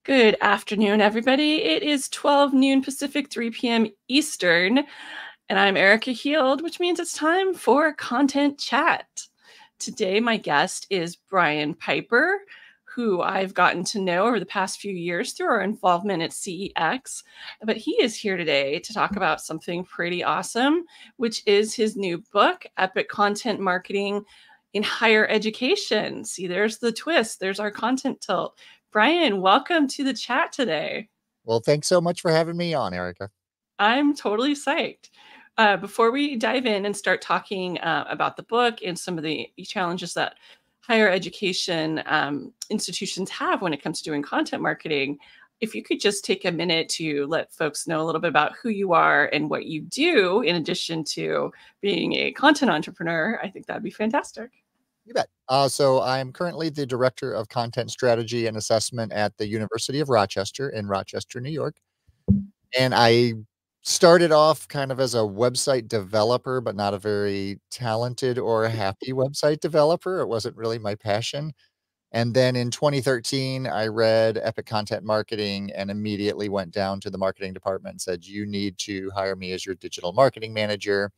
Good afternoon, everybody. It is 12 noon Pacific, 3 p.m. Eastern, and I'm Erika Heald, which means it's time for Content Chat. Today, my guest is Brian Piper, who I've gotten to know over the past few years through our involvement at CEX. But he is here today to talk about something pretty awesome, which is his new book, Epic Content Marketing in Higher Education. See, there's the twist. There's our content tilt. Brian, welcome to the chat today. Well, thanks so much for having me on, Erica. I'm totally psyched. Before we dive in and start talking about the book and some of the challenges that higher education institutions have when it comes to doing content marketing, if you could just take a minute to let folks know a little bit about who you are and what you do in addition to being a content entrepreneur, I think that'd be fantastic. You bet. So I'm currently the Director of Content Strategy and Assessment at the University of Rochester in Rochester, New York. And I started off kind of as a website developer, but not a very talented or happy website developer. It wasn't really my passion. And then in 2013, I read Epic Content Marketing and immediately went down to the marketing department and said, "You need to hire me as your digital marketing manager."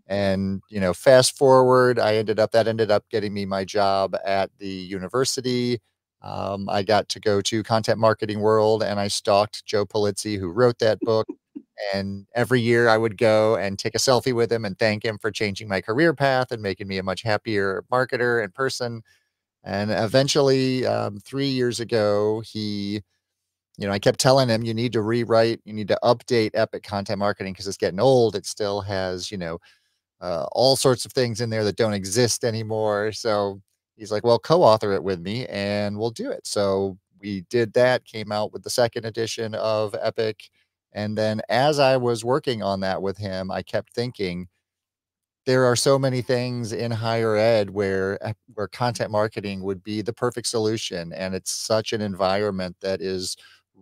And, fast forward, that ended up getting me my job at the university. I got to go to Content Marketing World and I stalked Joe Polizzi, who wrote that book. And every year I would go and take a selfie with him and thank him for changing my career path and making me a much happier marketer and person. And eventually, 3 years ago, I kept telling him, you need to update Epic Content Marketing because it's getting old. It still has, all sorts of things in there that don't exist anymore. So he's like, well, co-author it with me and we'll do it. So we did that, came out with the second edition of Epic. And then as I was working on that with him, I kept thinking there are so many things in higher ed where content marketing would be the perfect solution. And it's such an environment that is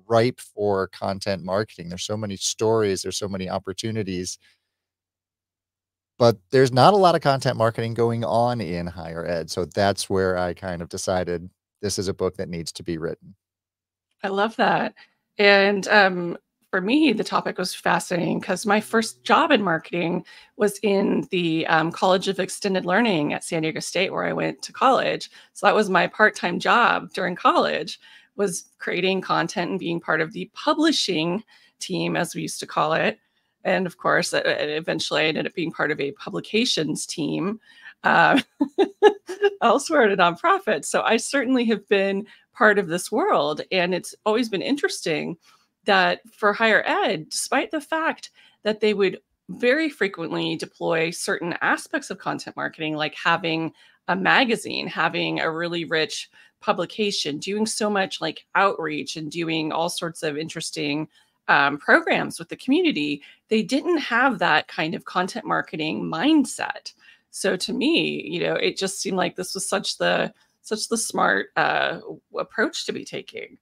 ripe for content marketing. There's so many stories, there's so many opportunities. But there's not a lot of content marketing going on in higher ed, so that's where I kind of decided this is a book that needs to be written. I love that. And for me, the topic was fascinating because my first job in marketing was in the College of Extended Learning at San Diego State, where I went to college. So that was my part-time job during college, was creating content and being part of the publishing team, as we used to call it. And of course, eventually I ended up being part of a publications team elsewhere at a nonprofit. So I certainly have been part of this world. And it's always been interesting that for higher ed, despite the fact that they would very frequently deploy certain aspects of content marketing, like having a magazine, having a really rich publication, doing so much like outreach and doing all sorts of interesting programs with the community, they didn't have that kind of content marketing mindset. So to me, it just seemed like this was such the smart approach to be taking.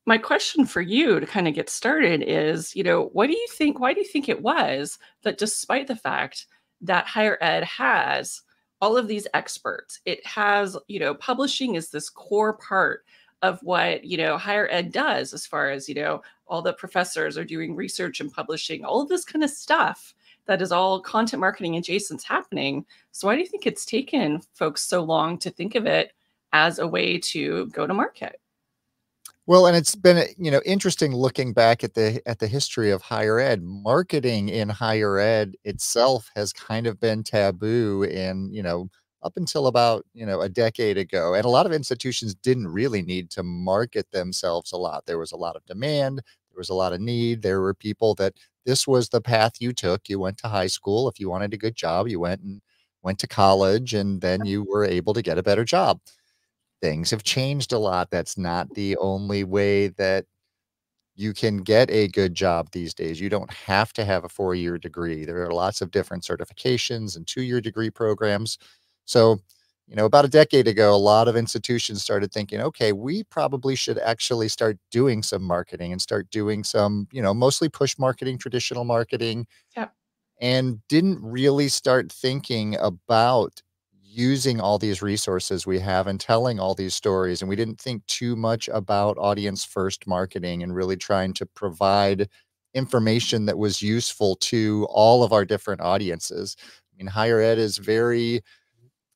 My question for you to kind of get started is, what do you think? Why do you think it was that despite the fact that higher ed has all of these experts, it has, publishing is this core part of what, higher ed does as far as, all the professors are doing research and publishing, all of this kind of stuff that is all content marketing adjacent happening. So why do you think it's taken folks so long to think of it as a way to go to market? Well, and it's been, interesting looking back at the history of higher ed. Marketing in higher ed itself has kind of been taboo up until about, a decade ago. And a lot of institutions didn't really need to market themselves a lot. There was a lot of demand, there was a lot of need. There were people that this was the path you took. You went to high school. If you wanted a good job, you went to college, and then you were able to get a better job. Things have changed a lot. That's not the only way that you can get a good job these days. You don't have to have a 4-year degree. There are lots of different certifications and 2-year degree programs. So, about a decade ago, a lot of institutions started thinking, okay, we probably should actually start doing some marketing and start doing some, mostly push marketing, traditional marketing, Yeah. and didn't really start thinking about using all these resources we have and telling all these stories, and we didn't think too much about audience first marketing and really trying to provide information that was useful to all of our different audiences. I mean, higher ed is very,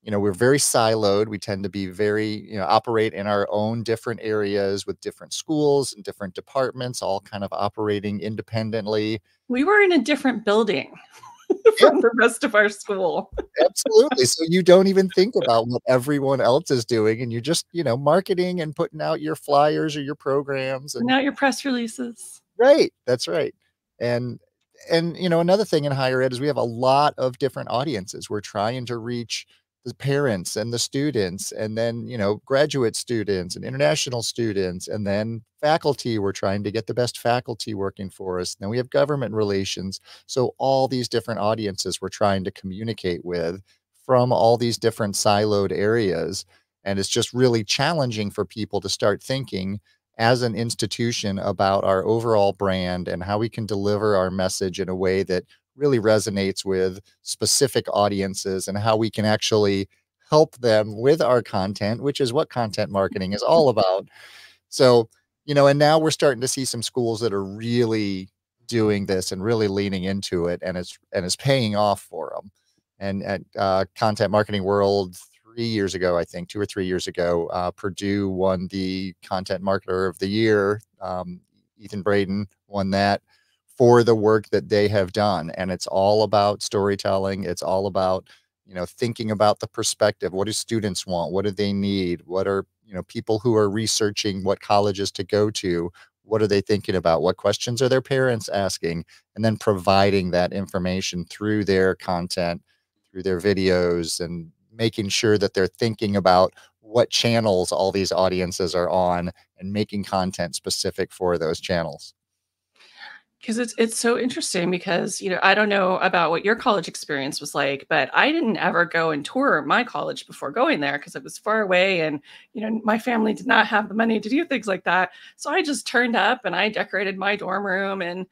we're very siloed. We tend to be very, operate in our own different areas with different schools and different departments, all kind of operating independently. We were in a different building Yeah, from the rest of our school. absolutely. So you don't even think about what everyone else is doing, and you're just, marketing and putting out your flyers or your programs and Now your press releases. right, that's right. And another thing in higher ed is we have a lot of different audiences. We're trying to reach the parents and the students, and then, graduate students and international students, and then faculty. We're trying to get the best faculty working for us. Then we have government relations. So all these different audiences we're trying to communicate with from all these different siloed areas. And it's just really challenging for people to start thinking as an institution about our overall brand and how we can deliver our message in a way that really resonates with specific audiences and how we can actually help them with our content, which is what content marketing is all about. So, and now we're starting to see some schools that are really doing this and really leaning into it, and it's paying off for them. And at Content Marketing World 3 years ago, I think 2 or 3 years ago, Purdue won the Content Marketer of the Year. Ethan Braden won that for the work that they have done, and it's all about storytelling. It's all about thinking about the perspective. What do students want? What do they need? What are people who are researching what colleges to go to? What are they thinking about? What questions are their parents asking? And then providing that information through their content, through their videos, and making sure that they're thinking about what channels all these audiences are on and making content specific for those channels. Because it's so interesting because, I don't know about what your college experience was like, but I didn't ever go and tour my college before going there because it was far away and, my family did not have the money to do things like that. So I just turned up and I decorated my dorm room and,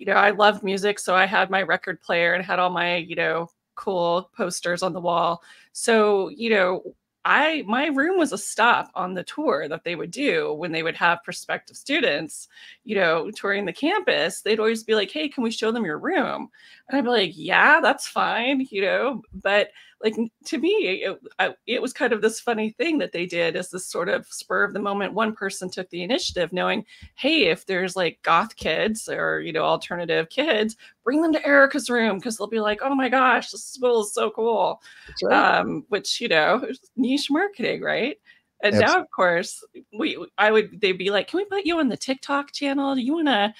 I loved music. So I had my record player and had all my, cool posters on the wall. So, my room was a stop on the tour that they would do when they would have prospective students, touring the campus. They'd always be like, "Hey, can we show them your room?" And I'd be like, "Yeah, that's fine," But like to me, it was kind of this funny thing that they did as this sort of spur of the moment. One person took the initiative, knowing, hey, if there's like goth kids or alternative kids, bring them to Erika's room because they'll be like, "Oh my gosh, this school is so cool." That's right. Which niche marketing, right? And now, Absolutely. of course, they'd be like, "Can we put you on the TikTok channel? Do you wanna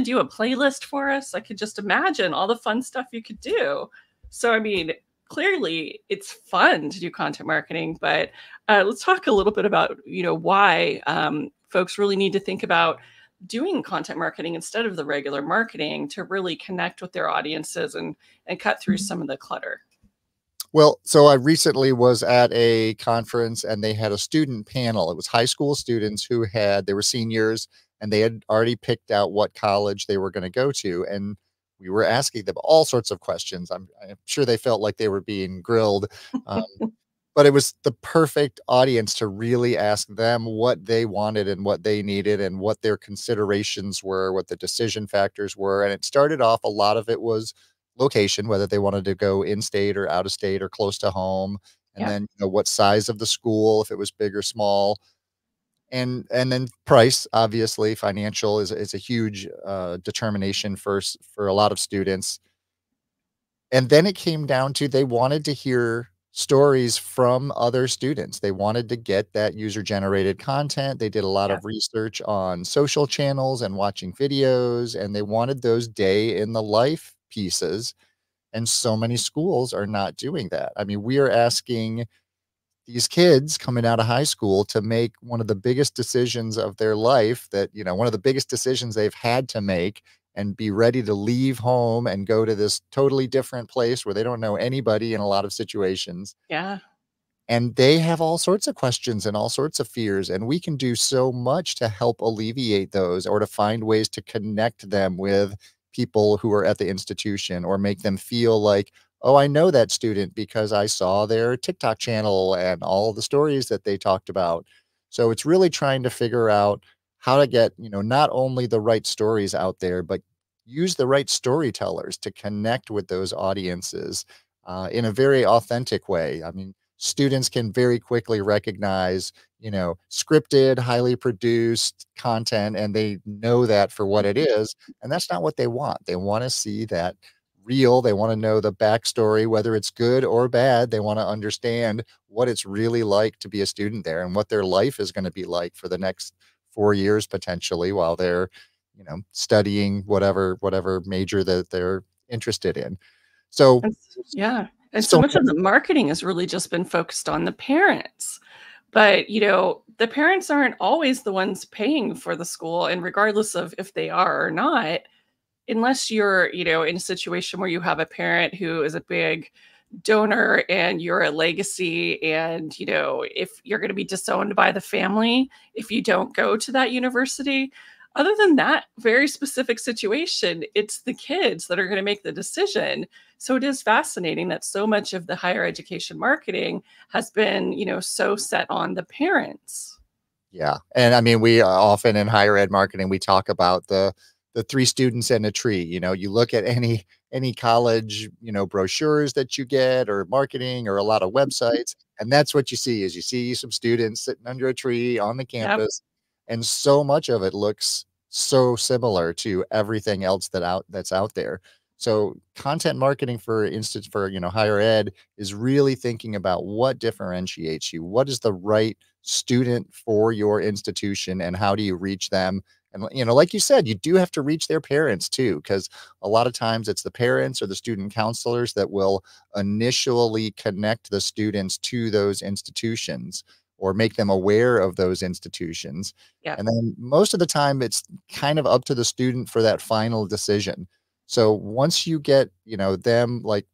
do a playlist for us?" I could just imagine all the fun stuff you could do. So, I mean, clearly it's fun to do content marketing, but let's talk a little bit about why folks really need to think about doing content marketing instead of the regular marketing to really connect with their audiences and cut through some of the clutter. Well, so I recently was at a conference and they had a student panel. It was high school students they were seniors and they had already picked out what college they were going to go to. And we were asking them all sorts of questions. I'm sure they felt like they were being grilled. Um, but it was the perfect audience to really ask them what they wanted and what they needed and what their considerations were, what the decision factors were. And it started off, a lot of it was location, whether they wanted to go in state or out of state or close to home. And Yeah. then, what size of the school, if it was big or small. And then price, obviously, financial is a huge determination for a lot of students. And then it came down to they wanted to hear stories from other students. They wanted to get that user-generated content. They did a lot Yeah. of research on social channels and watching videos, and they wanted those day in the life pieces, and so many schools are not doing that. I mean, we are asking these kids coming out of high school to make one of the biggest decisions of their life, one of the biggest decisions they've had to make, and be ready to leave home and go to this totally different place where they don't know anybody in a lot of situations. Yeah. And they have all sorts of questions and all sorts of fears. And we can do so much to help alleviate those or to find ways to connect them with people who are at the institution or make them feel like, "Oh, I know that student because I saw their TikTok channel and all the stories that they talked about." So it's really trying to figure out how to get, not only the right stories out there, but use the right storytellers to connect with those audiences, in a very authentic way. I mean, students can very quickly recognize, scripted, highly produced content, and they know that for what it is, and that's not what they want. They wanna see that real, they wanna know the backstory, whether it's good or bad, they wanna understand what it's really like to be a student there and what their life is gonna be like for the next 4 years potentially while they're, studying whatever major that they're interested in. So, Yeah, and so so much of the marketing has really just been focused on the parents. But, the parents aren't always the ones paying for the school, and regardless of if they are or not, unless you're, in a situation where you have a parent who is a big donor and you're a legacy and, if you're going to be disowned by the family if you don't go to that university. Other than that very specific situation, it's the kids that are going to make the decision. So it is fascinating that so much of the higher education marketing has been, so set on the parents. yeah, and I mean, we often in higher ed marketing, we talk about the 3 students and a tree. You look at any college, brochures that you get or marketing or a lot of websites, and that's what you see is you see some students sitting under a tree on the Yep. campus, and so much of it looks so similar to everything else that's out there. So, content marketing for instance for, higher ed is really thinking about what differentiates you. What is the right student for your institution and how do you reach them? And, like you said, you do have to reach their parents too, because a lot of times it's the parents or the student counselors that will initially connect the students to those institutions or make them aware of those institutions. Yep. And then most of the time, it's kind of up to the student for that final decision. So once you get, them like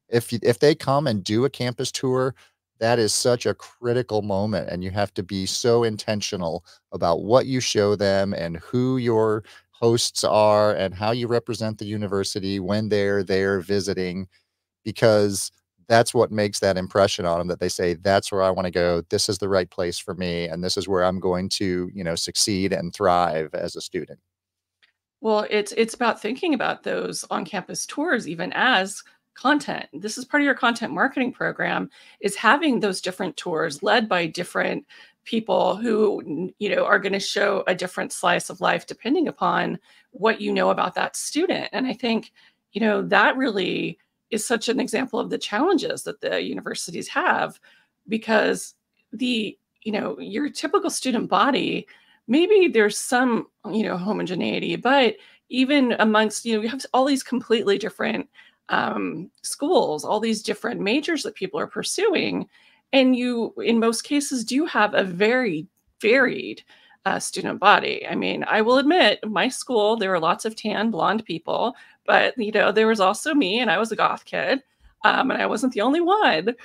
if they come and do a campus tour, that is such a critical moment, and you have to be so intentional about what you show them and who your hosts are and how you represent the university when they're there visiting, because that's what makes that impression on them that they say, "That's where I wanna go. This is the right place for me, and this is where I'm going to, succeed and thrive as a student." Well, it's about thinking about those on-campus tours even as content. This is part of your content marketing program, is having those different tours led by different people who, are gonna show a different slice of life depending upon what you know about that student. And I think, that really is such an example of the challenges that the universities have because your typical student body, maybe there's some, homogeneity, but even amongst, you have all these completely different schools, all these different majors that people are pursuing. And you, in most cases, do have a very varied student body. I mean, I will admit, my school, there were lots of tan, blonde people, but, there was also me, and I was a goth kid. And I wasn't the only one.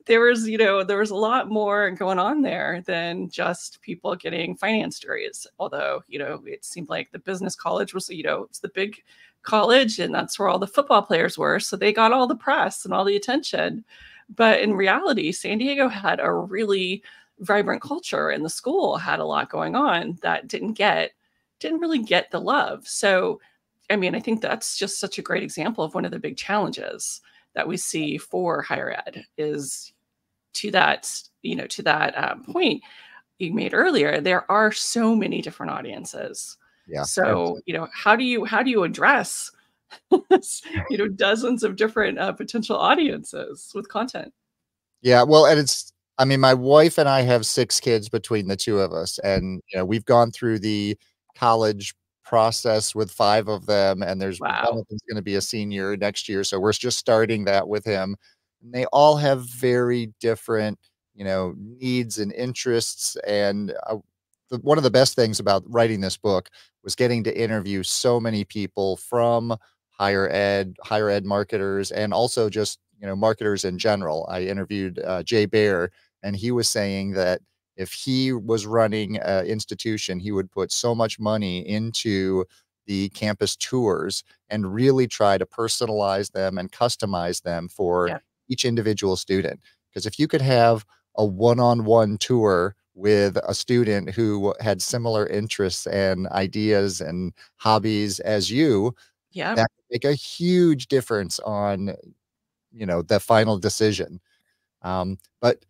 There was a lot more going on there than just people getting finance degrees. Although, it seemed like the business college was, it's the big college and that's where all the football players were. So they got all the press and all the attention. But in reality, San Diego had a really vibrant culture and the school had a lot going on that didn't really get the love. So, I mean, I think that's just such a great example of one of the big challenges that we see for higher ed is to that point you made earlier, there are so many different audiences. Yeah, So, absolutely. how do you address, dozens of different potential audiences with content? Yeah, well, and it's I mean, my wife and I have 6 kids between the 2 of us, and, we've gone through the college process with 5 of them, and there's one Wow. of them's gonna be a senior next year, so we're just starting that with him. And they all have very different, needs and interests, and, one of the best things about writing this book was getting to interview so many people from higher ed marketers, and also just, marketers in general. I interviewed, Jay Baer, and he was saying that if he was running an institution, he would put so much money into the campus tours and really try to personalize them and customize them for Yeah. each individual student. Because if you could have a one-on-one tour with a student who had similar interests and ideas and hobbies as you, Yeah. that could make a huge difference on, the final decision. But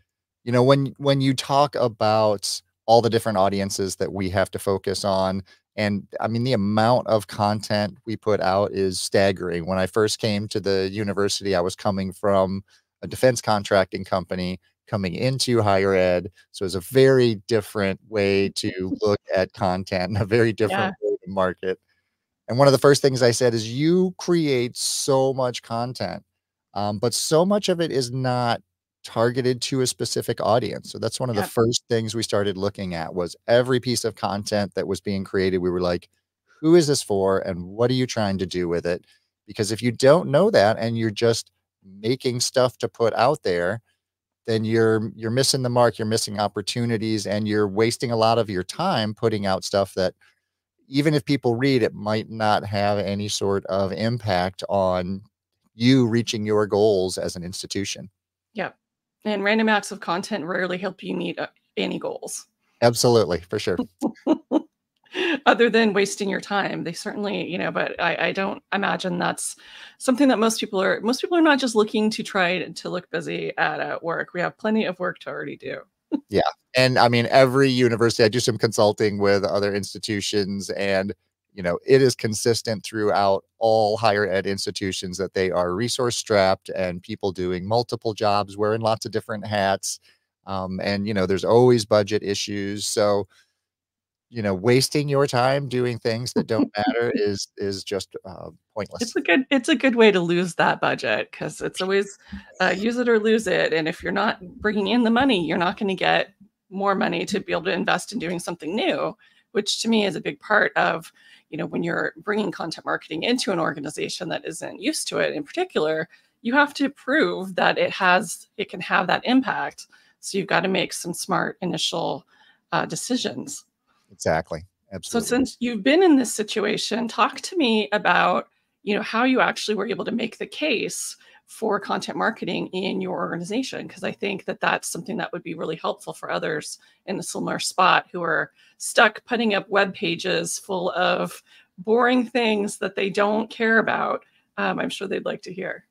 when you talk about all the different audiences that we have to focus on, and I mean, the amount of content we put out is staggering. When I first came to the university, I was coming from a defense contracting company coming into higher ed. So it's a very different way to look at content and a very Yeah. different way to market. And one of the first things I said is you create so much content, but so much of it is not targeted to a specific audience. So that's one of the Yeah. first things we started looking at was every piece of content that was being created. We were like, who is this for? And what are you trying to do with it? Because if you don't know that and you're just making stuff to put out there, then you're missing the mark, you're missing opportunities, and you're wasting a lot of your time putting out stuff that even if people read, it might not have any sort of impact on you reaching your goals as an institution. Yeah. And random acts of content rarely help you meet any goals. Absolutely, for sure. Other than wasting your time, they certainly, but I don't imagine that's something that most people are not just looking to try to look busy at work. We have plenty of work to already do. Yeah, and I mean, every university I do some consulting with other institutions, and, it is consistent throughout all higher ed institutions that they are resource strapped and people doing multiple jobs, wearing lots of different hats, and, there's always budget issues, so wasting your time doing things that don't matter is just, pointless. It's a good way to lose that budget because it's always, use it or lose it, and if you're not bringing in the money, you're not gonna get more money to be able to invest in doing something new, which to me is a big part of, when you're bringing content marketing into an organization that isn't used to it in particular, you have to prove that it can have that impact, so you've gotta make some smart initial, decisions. Exactly, So absolutely. since you've been in this situation, talk to me about, how you actually were able to make the case for content marketing in your organization because I think that that's something that would be really helpful for others in a similar spot who are stuck putting up web pages full of boring things that they don't care about. I'm sure they'd like to hear.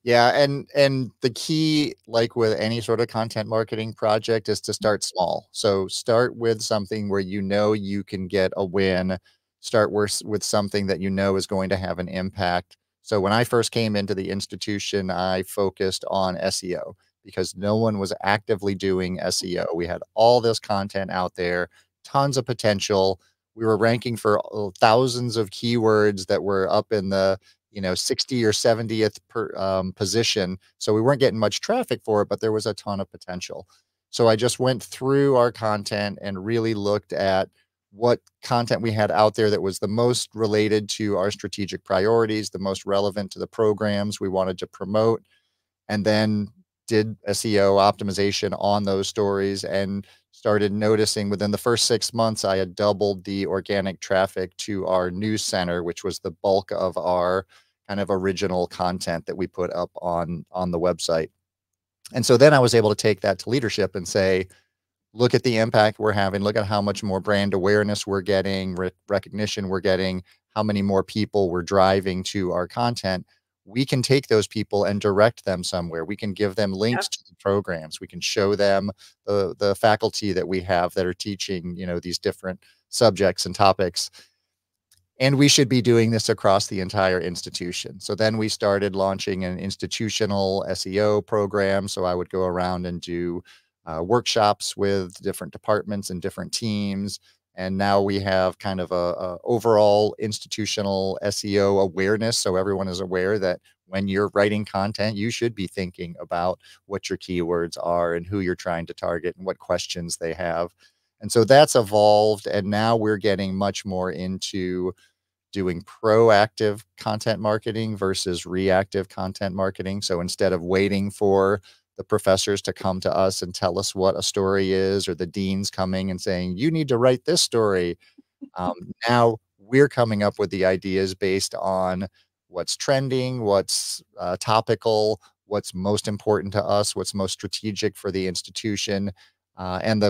Yeah, and the key, like with any sort of content marketing project, is to start small. So start with something where you can get a win. Start with something that is going to have an impact. So when I first came into the institution, I focused on SEO because no one was actively doing SEO. We had all this content out there, tons of potential. We were ranking for thousands of keywords that were up in the 60 or 70th position. So we weren't getting much traffic for it, but there was a ton of potential. So I just went through our content and really looked at what content we had out there that was the most related to our strategic priorities, the most relevant to the programs we wanted to promote, and then did SEO optimization on those stories and started noticing within the first 6 months, I had doubled the organic traffic to our news center, which was the bulk of our kind of original content that we put up on the website. And so then I was able to take that to leadership and say, look at the impact we're having. Look at how much more brand awareness we're getting, recognition we're getting, how many more people we're driving to our content. We can take those people and direct them somewhere. We can give them Yeah. links to the programs. We can show them the faculty that we have that are teaching, these different subjects and topics. And we should be doing this across the entire institution. So then we started launching an institutional SEO program. So I would go around and do workshops with different departments and different teams. And now we have kind of a overall institutional SEO awareness. So everyone is aware that when you're writing content, you should be thinking about what your keywords are and who you're trying to target and what questions they have. And so that's evolved. And now we're getting much more into doing proactive content marketing versus reactive content marketing. So instead of waiting for the professors to come to us and tell us what a story is, or the dean's coming and saying, you need to write this story. Now we're coming up with the ideas based on what's trending, what's topical, what's most important to us, what's most strategic for the institution. And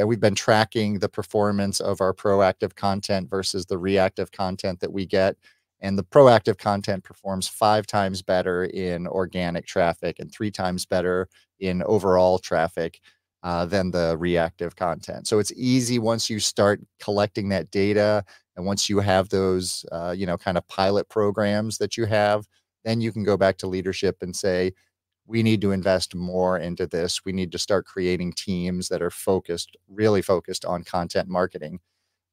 we've been tracking the performance of our proactive content versus the reactive content that we get. And the proactive content performs 5 times better in organic traffic and 3 times better in overall traffic than the reactive content. So it's easy once you start collecting that data and once you have those, kind of pilot programs that you have, then you can go back to leadership and say, we need to invest more into this. We need to start creating teams that are focused, really focused on content marketing.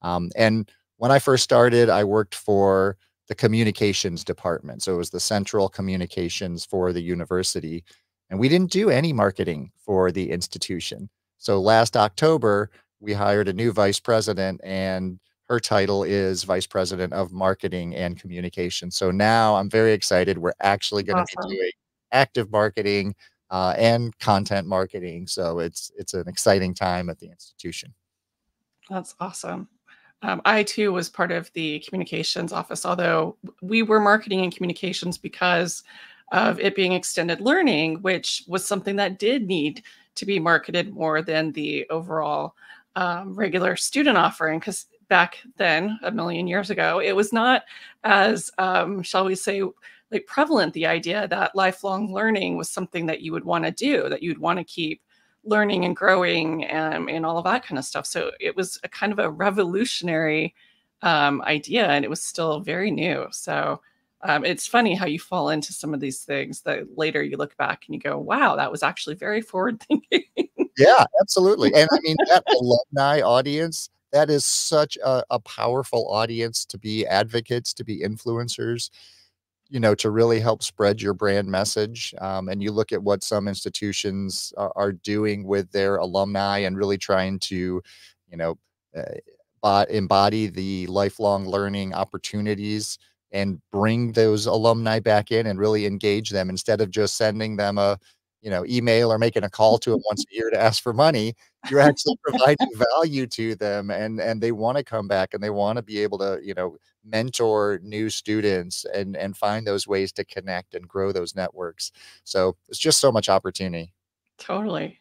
And when I first started, I worked for the communications department. So it was the central communications for the university. And we didn't do any marketing for the institution. So last October, we hired a new vice president, and her title is Vice President of Marketing and Communication. So now I'm very excited. We're actually going to be Awesome. doing active marketing and content marketing. So it's an exciting time at the institution. That's awesome. I too was part of the communications office, although we were marketing and communications because of it being extended learning, which was something that did need to be marketed more than the overall regular student offering. Because back then, a million years ago, it was not as, shall we say, like prevalent, the idea that lifelong learning was something that you would want to do, that you'd want to keep learning and growing and all of that kind of stuff. So it was a kind of a revolutionary idea, and it was still very new. So it's funny how you fall into some of these things that later you look back and you go, wow, that was actually very forward thinking. Yeah, absolutely. And I mean, that alumni audience, that is such a powerful audience to be advocates, to be influencers, to really help spread your brand message. And you look at what some institutions are doing with their alumni and really trying to, you know, uh, embody the lifelong learning opportunities and bring those alumni back in and really engage them instead of just sending them a, email or making a call to them once a year to ask for money. You're actually providing value to them, and they want to come back and they want to be able to, mentor new students and find those ways to connect and grow those networks. So it's just so much opportunity. Totally.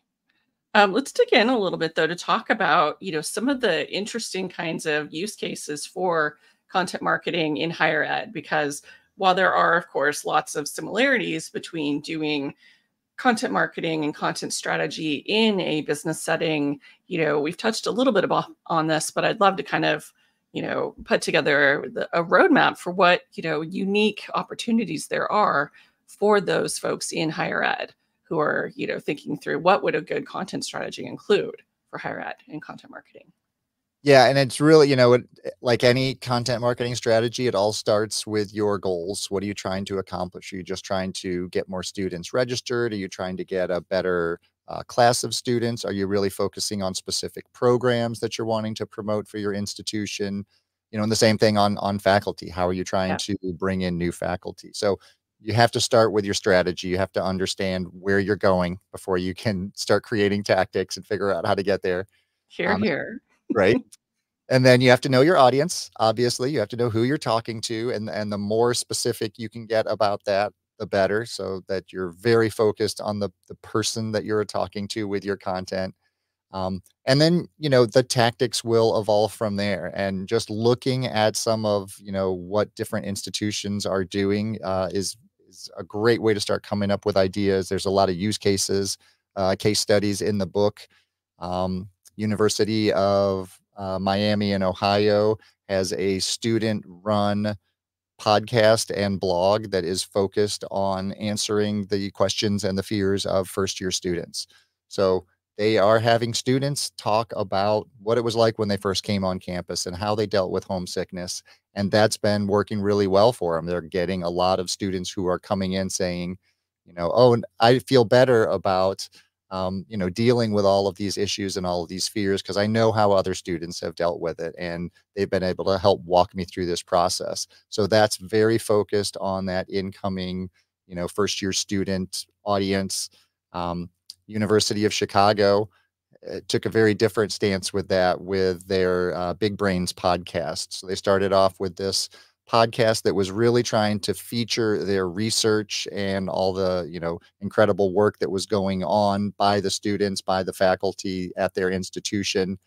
Let's dig in a little bit though to talk about, some of the interesting kinds of use cases for content marketing in higher ed, because while there are, of course, lots of similarities between doing content marketing and content strategy in a business setting, we've touched a little bit about on this, but I'd love to kind of, put together a roadmap for what, unique opportunities there are for those folks in higher ed who are, thinking through what would a good content strategy include for higher ed and content marketing. Yeah, and it's really, like any content marketing strategy, it all starts with your goals. What are you trying to accomplish? Are you just trying to get more students registered? Are you trying to get a better class of students? Are you really focusing on specific programs that you're wanting to promote for your institution? And the same thing on faculty. How are you trying Yeah, to bring in new faculty? So you have to start with your strategy. You have to understand where you're going before you can start creating tactics and figure out how to get there. here, Um, here. right. And then you have to know your audience. Obviously, you have to know who you're talking to, and the more specific you can get about that, the better, so that you're very focused on the person that you're talking to with your content. And then, the tactics will evolve from there. And just looking at some of, what different institutions are doing is a great way to start coming up with ideas. There's a lot of use cases, case studies in the book. University of Miami in Ohio has a student run podcast and blog that is focused on answering the questions and the fears of first year students. So they are having students talk about what it was like when they first came on campus and how they dealt with homesickness. And that's been working really well for them. They're getting a lot of students who are coming in saying, oh, and I feel better about dealing with all of these issues and all of these fears because I know how other students have dealt with it, and they've been able to help walk me through this process. So that's very focused on that incoming, first year student audience. Um, University of Chicago took a very different stance with that with their Big Brains podcast. So they started off with this podcast that was really trying to feature their research and all the, incredible work that was going on by the students, by the faculty at their institution.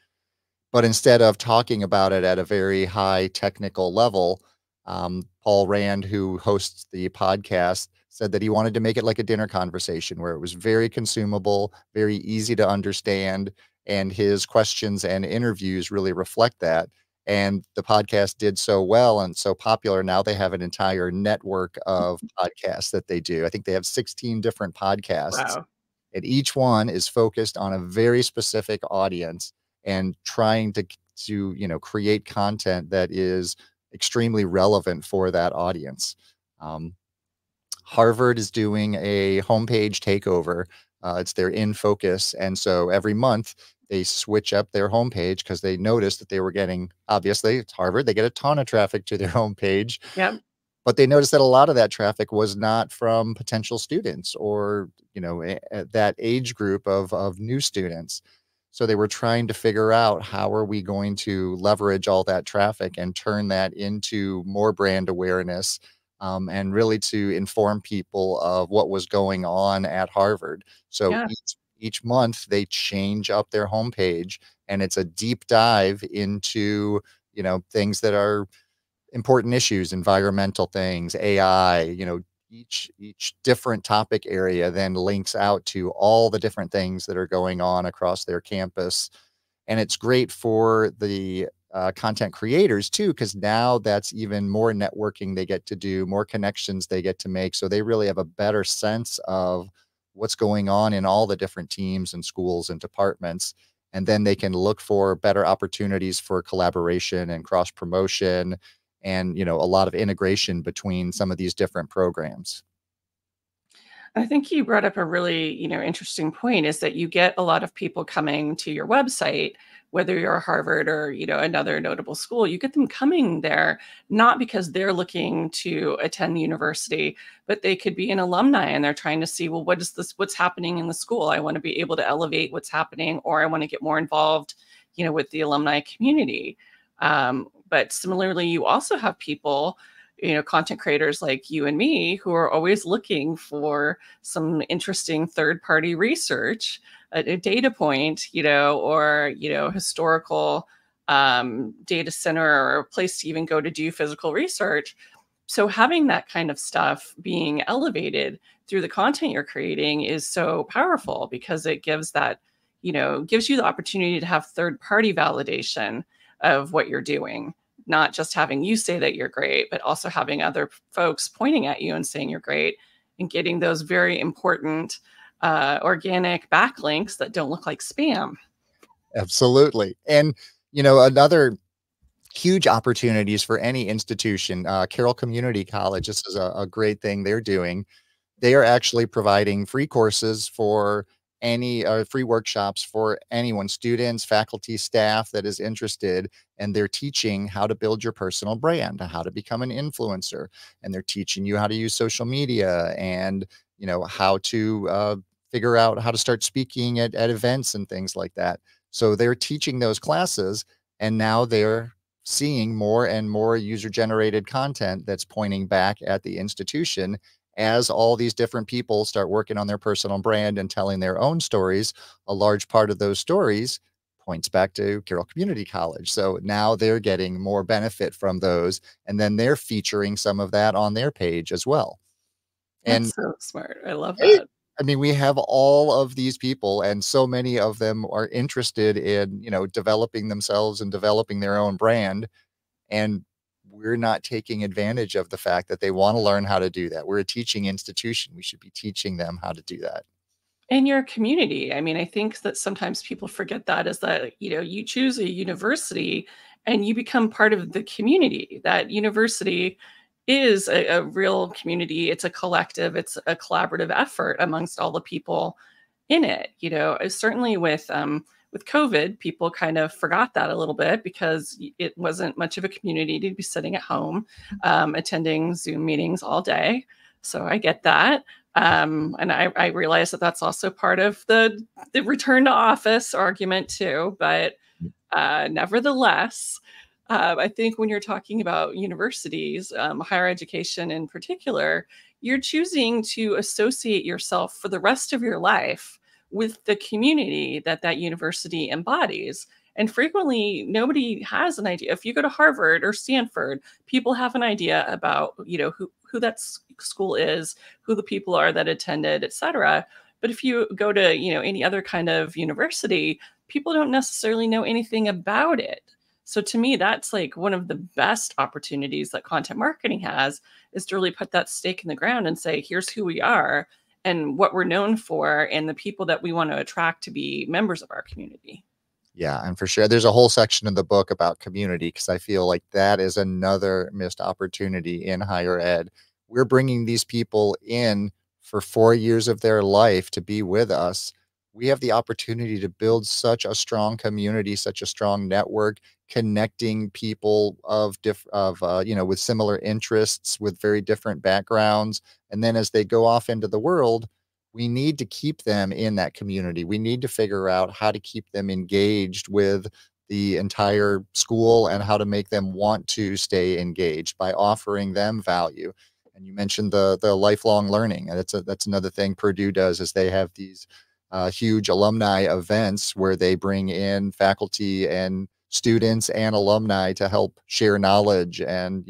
But instead of talking about it at a very high technical level, Paul Rand, who hosts the podcast, said that he wanted to make it like a dinner conversation where it was very consumable, very easy to understand, and his questions and interviews really reflect that. And the podcast did so well and so popular. Now they have an entire network of podcasts that they do. I think they have 16 different podcasts, Wow. and each one is focused on a very specific audience and trying to create content that is extremely relevant for that audience. Um, Harvard is doing a homepage takeover. It's their in focus, and so every month they switch up their homepage because they noticed that they were getting, obviously it's Harvard, they get a ton of traffic to their homepage, Yep. but they noticed that a lot of that traffic was not from potential students or, that age group of new students. So they were trying to figure out how are we going to leverage all that traffic and turn that into more brand awareness, and really to inform people of what was going on at Harvard. So Yeah. each month they change up their homepage, and it's a deep dive into things that are important issues, environmental things, AI, each different topic area then links out to all the different things that are going on across their campus. And it's great for the content creators too, because now that's even more networking they get to do, more connections they get to make. So they really have a better sense of what's going on in all the different teams and schools and departments. And then they can look for better opportunities for collaboration and cross promotion and, a lot of integration between some of these different programs. I think you brought up a really, interesting point is that you get a lot of people coming to your website, whether you're Harvard or, another notable school, you get them coming there, not because they're looking to attend the university, but they could be an alumni and they're trying to see, well, what's happening in the school? I want to be able to elevate what's happening, or I want to get more involved, with the alumni community. But similarly, you also have people, content creators like you and me who are always looking for some interesting third party research, a data point, or, historical data center or a place to even go to do physical research. So having that kind of stuff being elevated through the content you're creating is so powerful because it gives gives you the opportunity to have third party validation of what you're doing, not just having you say that you're great, but also having other folks pointing at you and saying you're great and getting those very important organic backlinks that don't look like spam. Absolutely. And, another huge opportunities for any institution, Carroll Community College, this is a great thing they're doing. They are actually providing free courses for any free workshops for anyone, students, faculty, staff that is interested. And they're teaching how to build your personal brand, how to become an influencer. And they're teaching you how to use social media and, how to figure out how to start speaking at events and things like that. So they're teaching those classes, and now they're seeing more and more user generated content that's pointing back at the institution. As all these different people start working on their personal brand and telling their own stories, a large part of those stories points back to Carroll Community College. So now they're getting more benefit from those, and then they're featuring some of that on their page as well. And That's so smart. I love it, that. I mean, we have all of these people, and so many of them are interested in, developing themselves and developing their own brand. And we're not taking advantage of the fact that they want to learn how to do that. We're a teaching institution. We should be teaching them how to do that. In your community. I mean, I think that sometimes people forget that is that, you choose a university and you become part of the community. That university is a real community. It's a collective, it's a collaborative effort amongst all the people in it. Certainly with COVID, people kind of forgot that a little bit because it wasn't much of a community to be sitting at home, attending Zoom meetings all day. So I get that. And I realize that that's also part of the return to office argument too. But nevertheless, I think when you're talking about universities, higher education in particular, you're choosing to associate yourself for the rest of your life with the community that that university embodies. And frequently, nobody has an idea. If you go to Harvard or Stanford, people have an idea about, who that school is, who the people are that attended, et cetera. But if you go to, any other kind of university, people don't necessarily know anything about it. So to me, that's like one of the best opportunities that content marketing has, is to really put that stake in the ground and say, here's who we are and what we're known for and the people that we want to attract to be members of our community. Yeah, and for sure, there's a whole section in the book about community because I feel like that is another missed opportunity in higher ed. We're bringing these people in for 4 years of their life to be with us. We have the opportunity to build such a strong community, such a strong network, connecting people with similar interests, with very different backgrounds. And then as they go off into the world, we need to keep them in that community. We need to figure out how to keep them engaged with the entire school and how to make them want to stay engaged by offering them value. And you mentioned the lifelong learning, and that's another thing Purdue does is they have these huge alumni events where they bring in faculty and students and alumni to help share knowledge, and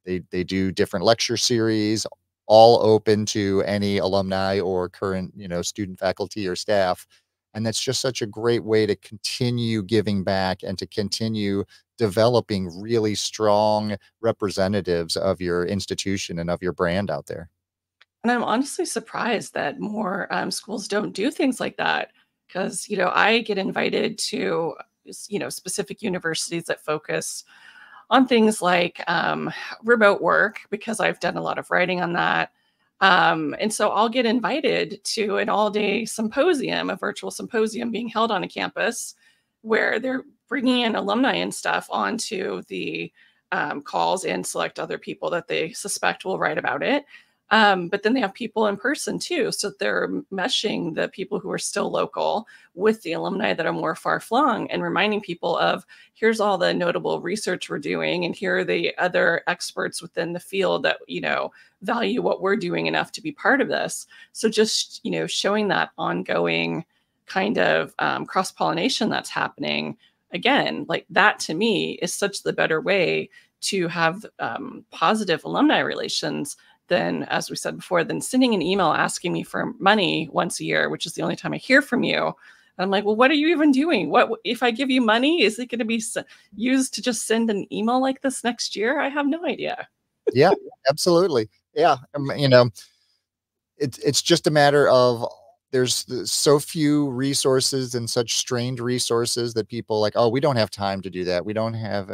they do different lecture series, all open to any alumni or current, student, faculty, or staff. And that's just such a great way to continue giving back and to continue developing really strong representatives of your institution and of your brand out there. And I'm honestly surprised that more schools don't do things like that, because, I get invited to, specific universities that focus on things like remote work, because I've done a lot of writing on that. And so I'll get invited to an all day symposium, a virtual symposium being held on a campus where they're bringing in alumni and stuff onto the calls and select other people that they suspect will write about it. But then they have people in person too. So they're meshing the people who are still local with the alumni that are more far flung and reminding people of, here's all the notable research we're doing. And here are the other experts within the field that, value what we're doing enough to be part of this. So just, showing that ongoing kind of cross-pollination that's happening, again, like that to me is such the better way to have positive alumni relations than, as we said before, than sending an email asking me for money once a year, which is the only time I hear from you. And I'm like, well, what are you even doing? What if I give you money? Is it going to be used to just send an email like this next year? I have no idea. Yeah, absolutely. Yeah. It's just a matter of there's so few resources and such strained resources that people like, oh, we don't have time to do that. We don't have,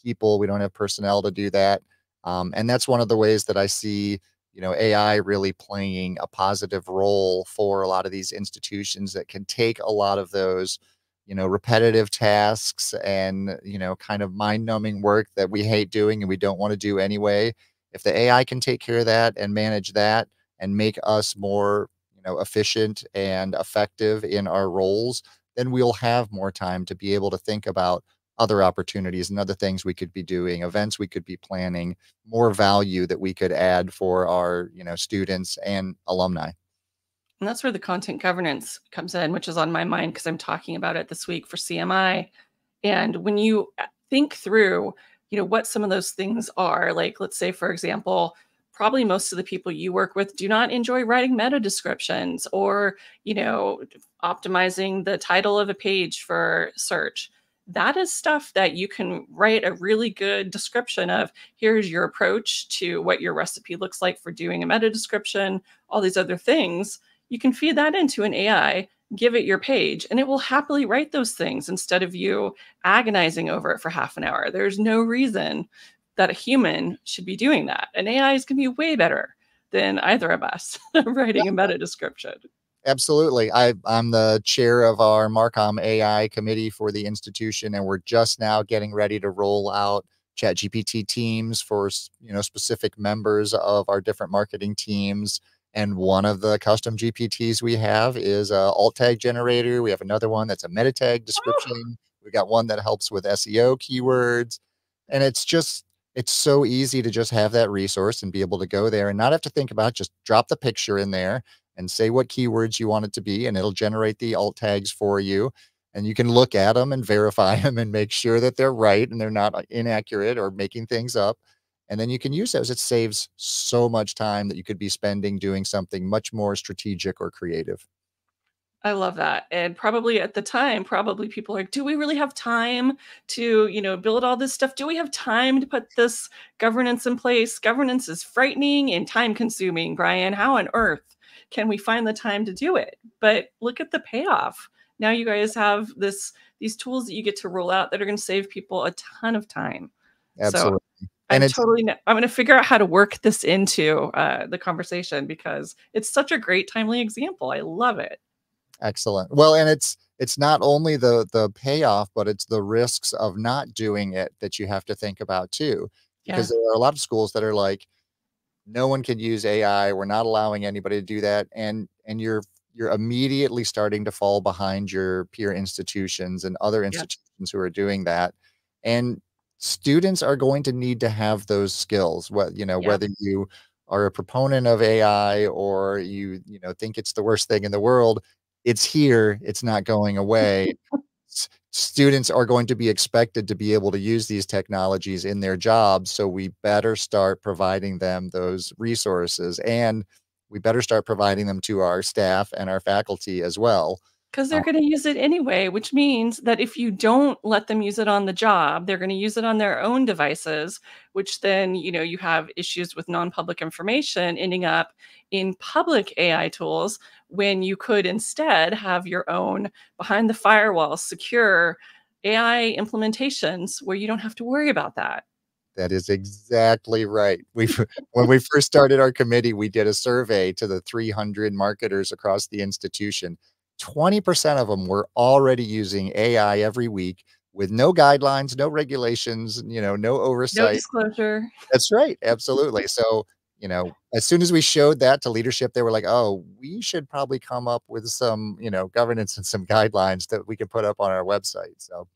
people, we don't have personnel to do that. And that's one of the ways that I see, AI really playing a positive role for a lot of these institutions that can take a lot of those, repetitive tasks and, kind of mind numbing work that we hate doing and we don't want to do anyway. If the AI can take care of that and manage that and make us more, efficient and effective in our roles, then we'll have more time to be able to think about other opportunities and other things we could be doing, events we could be planning, more value that we could add for our, students and alumni. And that's where the content governance comes in, which is on my mind because I'm talking about it this week for CMI. And when you think through, what some of those things are, like, let's say, for example, probably most of the people you work with do not enjoy writing meta descriptions or, optimizing the title of a page for search. That is stuff that you can write a really good description of. Here's your approach to what your recipe looks like for doing a meta description, all these other things. You can feed that into an AI, give it your page, and it will happily write those things instead of you agonizing over it for half an hour. There's no reason that a human should be doing that. An AI is going to be way better than either of us writing a meta description. Absolutely. I'm the chair of our Marcom AI committee for the institution, and we're just now getting ready to roll out ChatGPT teams for, specific members of our different marketing teams. And one of the custom GPTs we have is a alt tag generator. We have another one that's a meta tag Oh, description. We got one that helps with SEO keywords. And it's so easy to just have that resource and be able to go there and not have to think about it. Just drop the picture in there and say what keywords you want it to be, and it'll generate the alt tags for you. And you can look at them and verify them and make sure that they're right and they're not inaccurate or making things up. And then you can use those. It saves so much time that you could be spending doing something much more strategic or creative. I love that. And probably at the time, probably people are like, do we really have time to, build all this stuff? Do we have time to put this governance in place? Governance is frightening and time consuming, Brian. How on earth can we find the time to do it? But look at the payoff. Now you guys have these tools that you get to roll out that are going to save people a ton of time. So Absolutely. And it's I'm going to figure out how to work this into the conversation because it's such a great timely example. I love it. excellent. Well, and it's not only the payoff, but it's the risks of not doing it that you have to think about too. Yeah. Because there are a lot of schools that are like, no one can use AI. We're not allowing anybody to do that. And you're immediately starting to fall behind your peer institutions and other Yeah. institutions who are doing that. And students are going to need to have those skills. What, Yep. whether you are a proponent of AI or you think it's the worst thing in the world, it's here, it's not going away. Students are going to be expected to be able to use these technologies in their jobs. So we better start providing them those resources, and we better start providing them to our staff and our faculty as well. 'Cause Uh, they're gonna use it anyway, which means that if you don't let them use it on the job, they're gonna use it on their own devices, which then, you have issues with non-public information ending up in public AI tools when you could instead have your own behind the firewall, secure AI implementations where you don't have to worry about that. that is exactly right. When we first started our committee, we did a survey to the 300 marketers across the institution. 20% of them were already using AI every week with no guidelines, no regulations, no No oversight. disclosure. That's right, absolutely. So, as soon as we showed that to leadership, they were like, "Oh, we should probably come up with some, governance and some guidelines that we can put up on our website." So,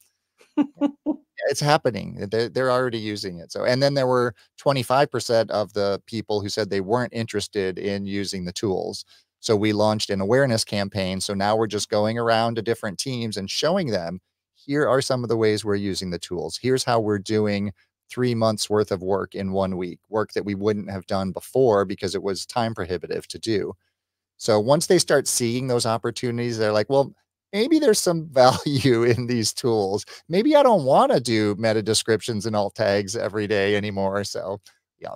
yeah, it's happening. They're already using it. So, and then there were 25% of the people who said they weren't interested in using the tools. So we launched an awareness campaign. So now we're just going around to different teams and showing them, here are some of the ways we're using the tools. Here's how we're doing 3 months worth of work in 1 week, work that we wouldn't have done before because it was time prohibitive to do. So once they start seeing those opportunities, they're like, well, maybe there's some value in these tools. Maybe I don't want to do meta descriptions and alt tags every day anymore. So, yeah,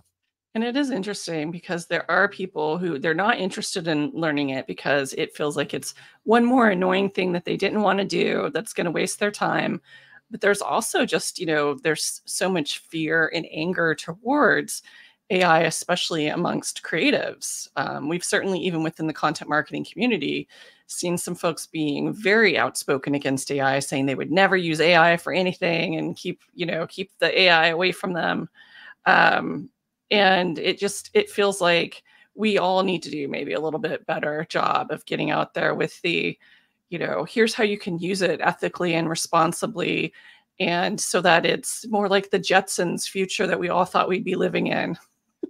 And it is interesting because there are people who they're not interested in learning it because it feels like it's one more annoying thing that they didn't want to do that's going to waste their time. But there's also just, there's so much fear and anger towards AI, especially amongst creatives. We've certainly, even within the content marketing community, seen some folks being very outspoken against AI, saying they would never use AI for anything and keep the AI away from them. Um, and it feels like we all need to do maybe a little bit better job of getting out there with here's how you can use it ethically and responsibly, and so that it's more like the Jetsons future that we all thought we'd be living in.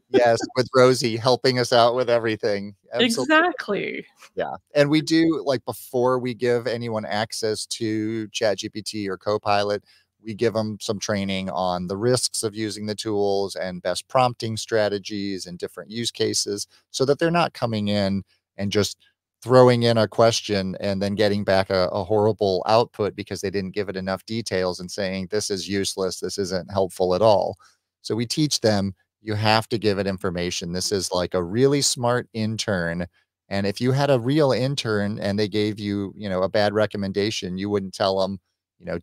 yes, with Rosie helping us out with everything. Absolutely. Exactly. Yeah, and we do like, before we give anyone access to ChatGPT or Copilot, we give them some training on the risks of using the tools and best prompting strategies and different use cases so that they're not coming in and just throwing in a question and then getting back a horrible output because they didn't give it enough details and saying, this is useless, this isn't helpful at all. So we teach them, you have to give it information. This is like a really smart intern, and if you had a real intern and they gave you, a bad recommendation, you wouldn't tell them,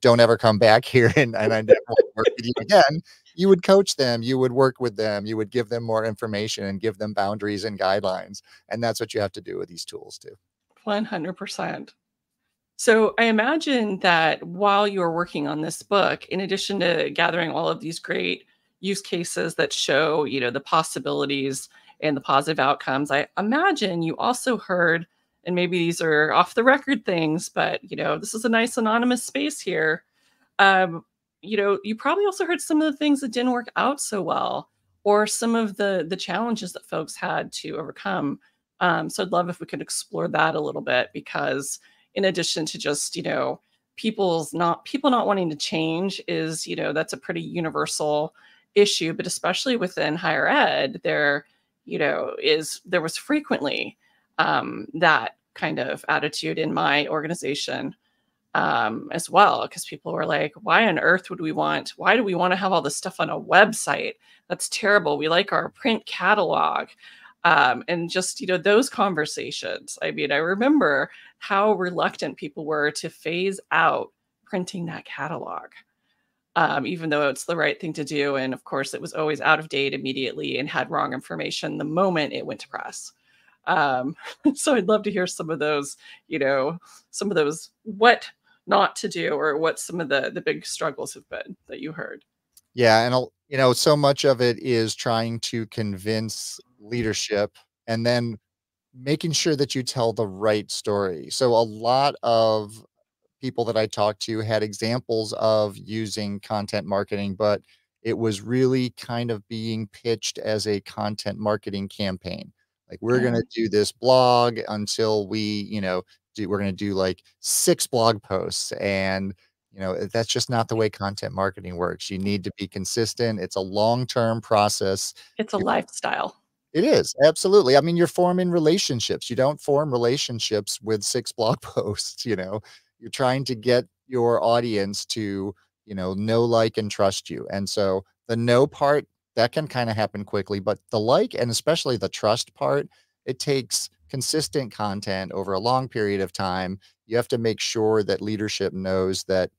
don't ever come back here and I never want to work with you again. You would coach them, you would work with them, you would give them more information and give them boundaries and guidelines. And that's what you have to do with these tools too. 100%. So I imagine that while you are working on this book, in addition to gathering all of these great use cases that show, the possibilities and the positive outcomes. I imagine you also heard, and maybe these are off the record things, but this is a nice anonymous space here. um, you probably also heard some of the things that didn't work out so well, or some of the challenges that folks had to overcome. So I'd love if we could explore that a little bit, because in addition to just people not wanting to change is that's a pretty universal issue, but especially within higher ed, there was frequently that kind of attitude in my organization as well, because people were like, why on earth why do we want to have all this stuff on a website? That's terrible. We like our print catalog. And just those conversations, I mean, I remember how reluctant people were to phase out printing that catalog, even though it's the right thing to do. And of course it was always out of date immediately and had wrong information the moment it went to press. um, so I'd love to hear some of those what not to do, or what some of the big struggles have been that you heard. Yeah, and so much of it is trying to convince leadership and then making sure that you tell the right story. So a lot of people that I talked to had examples of using content marketing, but it was really kind of being pitched as a content marketing campaign. Like, we're Yeah, gonna do this blog until we're gonna do like 6 blog posts, and that's just not the way content marketing works. You need to be consistent. It's a long-term process. it's a lifestyle. It is, absolutely. I mean, you're forming relationships. You don't form relationships with 6 blog posts, you know? You're trying to get your audience to, know, like, and trust you, and so the know part, that can kinda happen quickly, but the like, and especially the trust part, it takes consistent content over a long period of time. You have to make sure that leadership knows that,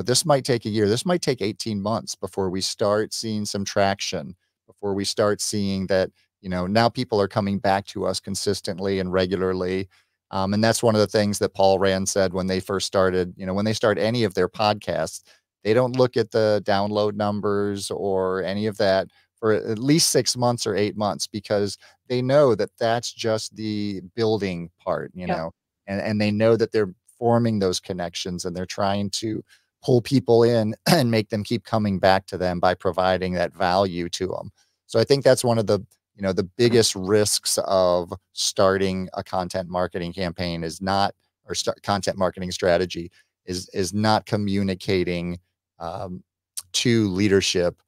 this might take a year, this might take 18 months before we start seeing some traction, before we start seeing that now people are coming back to us consistently and regularly. And that's one of the things that Paul Rand said when they first started, when they start any of their podcasts, they don't look at the download numbers or any of that for at least 6 months or 8 months, because they know that that's just the building part, Yep. and they know that they're forming those connections and they're trying to pull people in and make them keep coming back to them by providing that value to them. So I think that's one of the biggest risks of starting a content marketing campaign is not, or start content marketing strategy is not communicating um, to leadership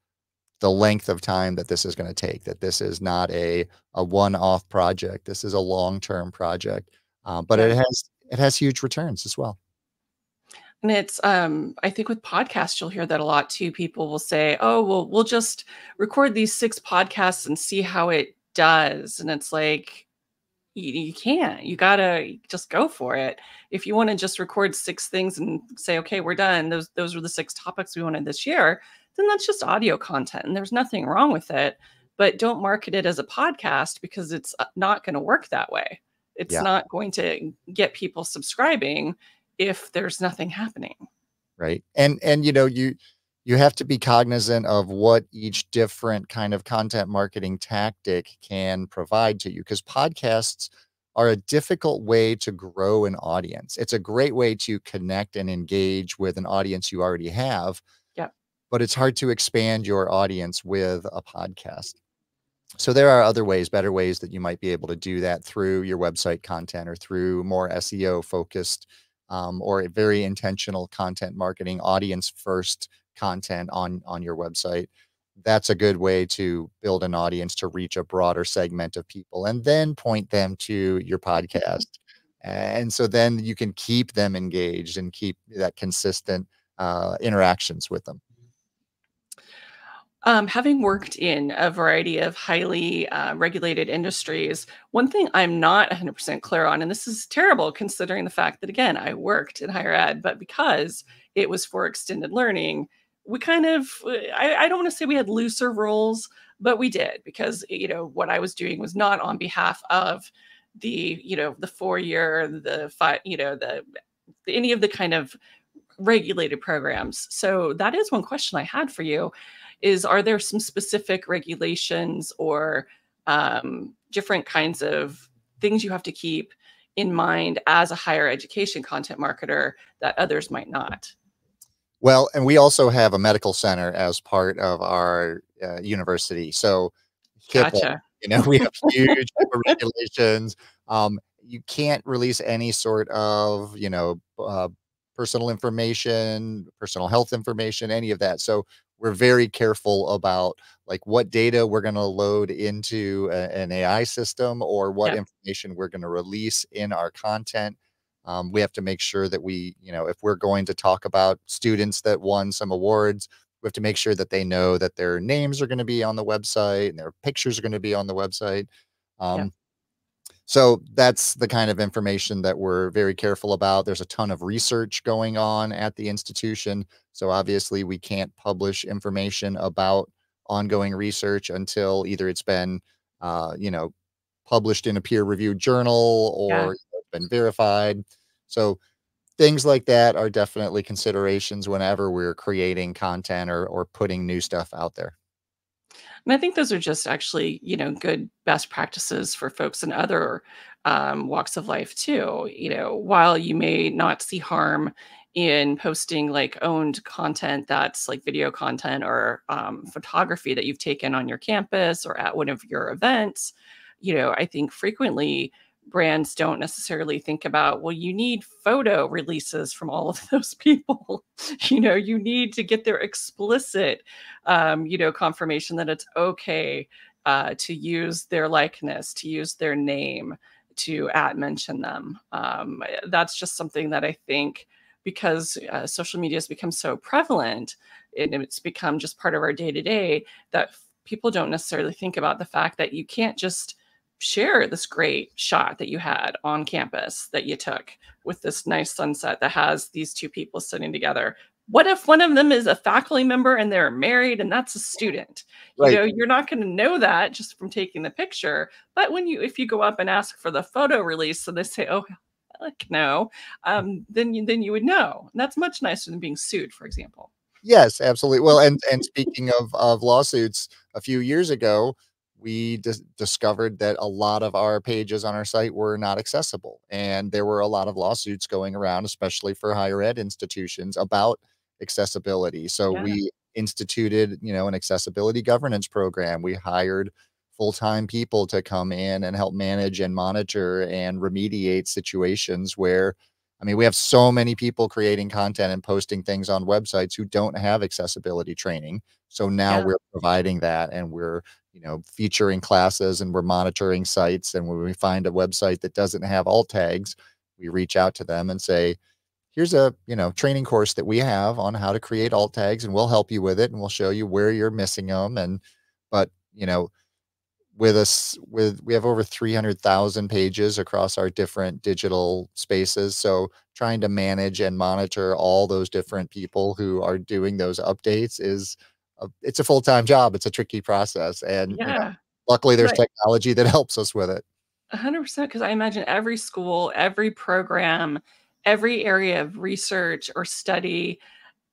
the length of time that this is going to take, that this is not a one-off project. This is a long-term project. But Yep. it has huge returns as well. And it's I think with podcasts you'll hear that a lot too. People will say, oh well, we'll just record these 6 podcasts and see how it does. And it's like, you can't. You gotta just go for it. If you want to just record 6 things and say, okay, we're done, those were the 6 topics we wanted this year, then that's just audio content and there's nothing wrong with it. But don't market it as a podcast, because it's not going to work that way. It's Yeah. not going to get people subscribing if there's nothing happening. Right. And you have to be cognizant of what each different kind of content marketing tactic can provide to you, because podcasts are a difficult way to grow an audience. It's a great way to connect and engage with an audience you already have, Yep. but it's hard to expand your audience with a podcast. So there are other ways, better ways that you might be able to do that through your website content or through more SEO focused, or a very intentional content marketing, audience first content on your website. That's a good way to build an audience, to reach a broader segment of people and then point them to your podcast. And so then you can keep them engaged and keep that consistent interactions with them. Having worked in a variety of highly regulated industries, one thing I'm not 100% clear on, and this is terrible considering the fact that, again, I worked in higher ed, but because it was for extended learning, we kind of, I don't want to say we had looser rules, but we did, because, what I was doing was not on behalf of the 4 year, the five, any of the kind of regulated programs. So that is one question I had for you, is are there some specific regulations or different kinds of things you have to keep in mind as a higher education content marketer that others might not. Well, and we also have a medical center as part of our university. So HIPAA, Gotcha. we have huge HIPAA regulations. You can't release any sort of, personal information, personal health information, any of that. So we're very careful about like what data we're going to load into an AI system or what Yep. information we're going to release in our content. We have to make sure that if we're going to talk about students that won some awards, we have to make sure that they know that their names are going to be on the website and their pictures are going to be on the website. Yep. Um, so that's the kind of information that we're very careful about. There's a ton of research going on at the institution. So obviously we can't publish information about ongoing research until either it's been, published in a peer-reviewed journal Yeah. or it's been verified. So things like that are definitely considerations whenever we're creating content or putting new stuff out there. And I think those are just actually, good best practices for folks in other walks of life too. While you may not see harm in posting like owned content that's like video content or photography that you've taken on your campus or at one of your events, I think frequently brands don't necessarily think about, well, you need photo releases from all of those people. You need to get their explicit confirmation that it's okay to use their likeness, to use their name, to at mention them. That's just something that I think because social media has become so prevalent and it's become just part of our day to day that people don't necessarily think about the fact that you can't just share this great shot that you had on campus that you took with this nice sunset that has these two people sitting together. What if one of them is a faculty member and they're married and that's a student? Right. You're not going to know that just from taking the picture. But if you go up and ask for the photo release, so they say, "Oh, heck no," then you would know. And that's much nicer than being sued, for example. Yes, absolutely. Well, and speaking of lawsuits, a few years ago, we discovered that a lot of our pages on our site were not accessible, and there were a lot of lawsuits going around, especially for higher ed institutions, about accessibility. So Yeah, we instituted, an accessibility governance program. We hired full-time people to come in and help manage and monitor and remediate situations where we have so many people creating content and posting things on websites who don't have accessibility training. So now yeah, we're providing that and we're, featuring classes and we're monitoring sites. And when we find a website that doesn't have alt tags, we reach out to them and say, here's a, training course that we have on how to create alt tags and we'll help you with it and we'll show you where you're missing them. But, we have over 300,000 pages across our different digital spaces. So trying to manage and monitor all those different people who are doing those updates it's a full-time job. It's a tricky process. And, yeah. luckily there's Right. technology that helps us with it. 100%, because I imagine every school, every program, every area of research or study,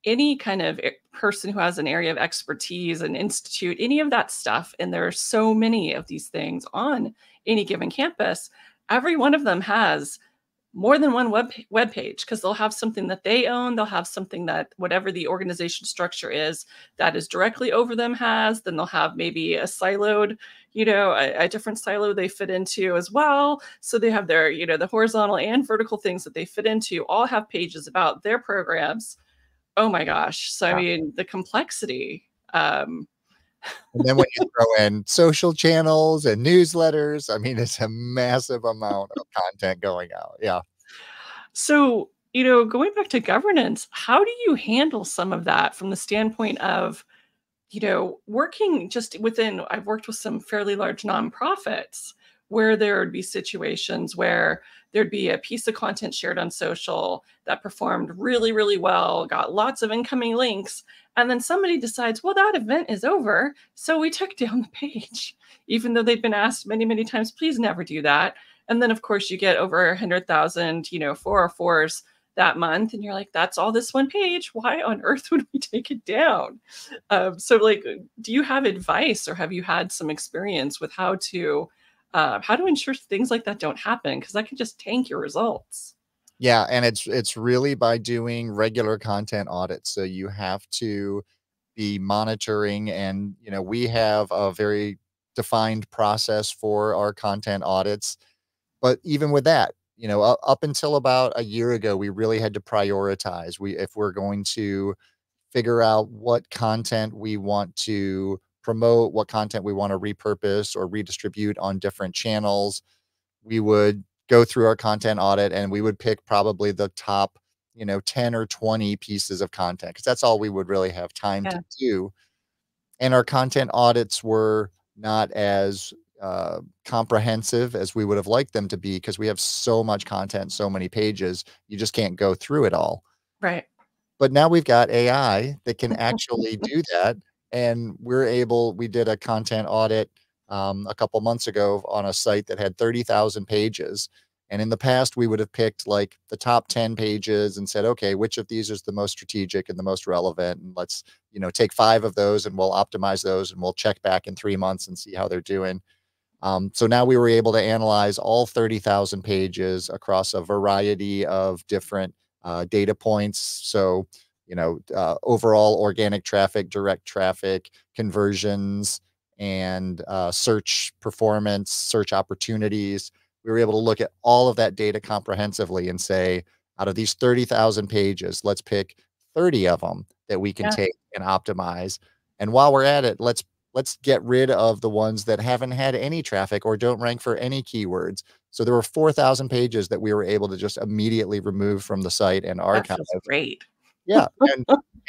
any kind of person who has an area of expertise, an institute, any of that stuff, and there are so many of these things on any given campus, every one of them has more than one web page because they'll have something that they own, they'll have something that whatever the organization structure is that is directly over them has, then they'll have maybe a siloed, a different silo they fit into as well. So they have their, the horizontal and vertical things that they fit into all have pages about their programs. Oh my gosh. So I Yeah. mean, the complexity. Um, And then when you throw in social channels and newsletters, it's a massive amount of content going out. Yeah. so, going back to governance, how do you handle some of that from the standpoint of, working just within, I've worked with some fairly large nonprofits where there would be situations where there'd be a piece of content shared on social that performed really, really well, got lots of incoming links. And then somebody decides, well, that event is over. So we took down the page, even though they've been asked many, many times, please never do that. And then, of course, you get over 100,000, 404s that month, and you're like, that's all this one page. Why on earth would we take it down? So like, do you have advice, or have you had some experience with how to ensure things like that don't happen? Because that can just tank your results. Yeah, and it's really by doing regular content audits. So you have to be monitoring, and we have a very defined process for our content audits. But even with that, up until about a year ago, we really had to prioritize. If we're going to figure out what content we want to promote, what content we want to repurpose or redistribute on different channels, we would go through our content audit and we would pick probably the top, 10 or 20 pieces of content, because that's all we would really have time to Yeah, do. And our content audits were not as comprehensive as we would have liked them to be, because we have so much content, so many pages, you just can't go through it all. right. But now we've got AI that can actually do that, and we did a content audit, a couple months ago on a site that had 30,000 pages, and in the past, we would have picked, like, the top 10 pages and said, "Okay, which of these is the most strategic and the most relevant, and let's, take 5 of those, and we'll optimize those, and we'll check back in 3 months and see how they're doing." So now we were able to analyze all 30,000 pages across a variety of different data points. So, overall organic traffic, direct traffic, conversions, and search performance, search opportunities. We were able to look at all of that data comprehensively and say, out of these 30,000 pages, let's pick 30 of them that we can Yeah, take and optimize. And while we're at it, let's get rid of the ones that haven't had any traffic or don't rank for any keywords. So there were 4,000 pages that we were able to just immediately remove from the site and that archive. feels great. Yeah,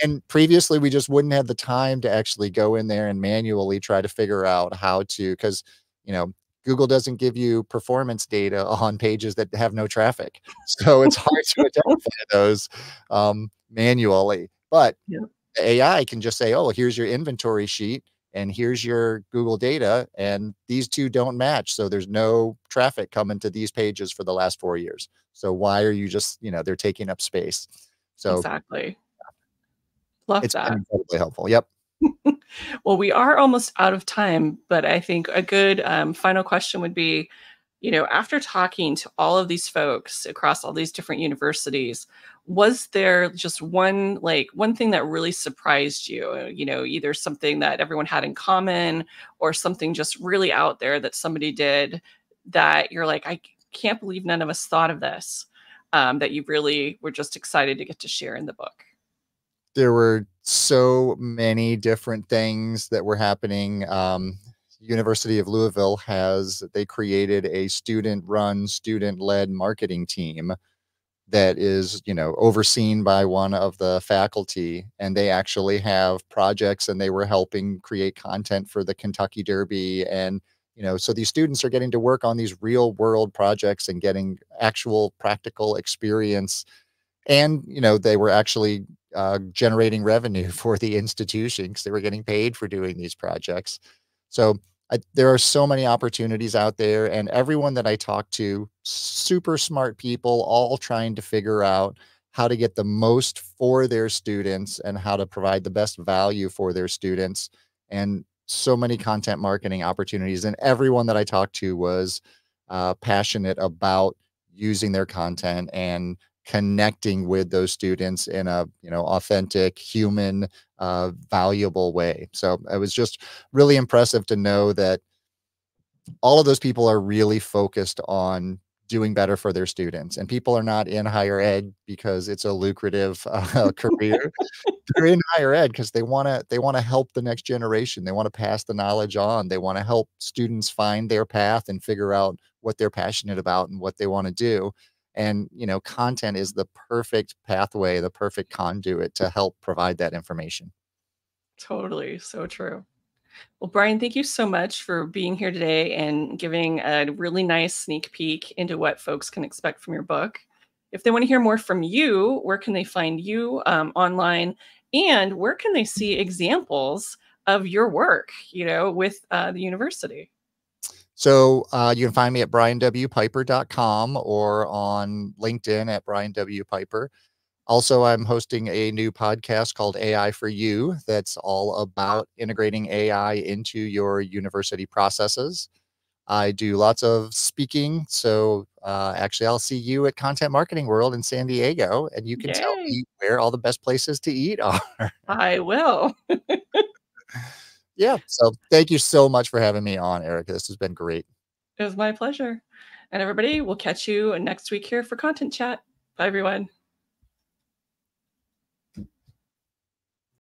and previously, we just wouldn't have the time to actually go in there and manually try to figure out how to, because, Google doesn't give you performance data on pages that have no traffic. So it's hard to identify those, manually. But Yeah, the AI can just say, "Oh, here's your inventory sheet, and here's your Google data, and these 2 don't match, so there's no traffic coming to these pages for the last 4 years. So why are you just" they're taking up space. So exactly. Love it's been that. incredibly helpful. Yep. Well, we are almost out of time, but I think a good final question would be, after talking to all of these folks across all these different universities, was there just one thing that really surprised you? Either something that everyone had in common, or something just really out there that somebody did that you're like, I can't believe none of us thought of this, that you really were just excited to get to share in the book. There were so many different things that were happening. University of Louisville they created a student-run, student-led marketing team that is, overseen by one of the faculty, and they actually have projects, and they were helping create content for the Kentucky Derby. And, so these students are getting to work on these real world projects and getting actual practical experience. And, they were actually generating revenue for the institution, because they were getting paid for doing these projects. So there are so many opportunities out there, and everyone that I talk to, super smart people, all trying to figure out how to get the most for their students and how to provide the best value for their students, and so many content marketing opportunities. And everyone that I talked to was passionate about using their content and connecting with those students in a authentic, human, valuable way. So it was just really impressive to know that all of those people are really focused on doing better for their students, and people are not in higher ed because it's a lucrative career. They're in higher ed because they wanna help the next generation. They wanna pass the knowledge on. They wanna help students find their path and figure out what they're passionate about and what they wanna do. And, content is the perfect pathway, the perfect conduit to help provide that information. Totally, so true. Well, Brian, thank you so much for being here today and giving a really nice sneak peek into what folks can expect from your book. If they want to hear more from you, where can they find you online? And where can they see examples of your work, with the university? So, you can find me at brianwpiper.com or on LinkedIn at Brian W. Piper. Also, I'm hosting a new podcast called AI for You that's all about integrating AI into your university processes. I do lots of speaking, so, actually, I'll see you at Content Marketing World in San Diego, and you can tell Yay. me where all the best places to eat are. I will. Yeah, so thank you so much for having me on, Erica. This has been great. It was my pleasure. And everybody, we'll catch you next week here for Content Chat. Bye, everyone.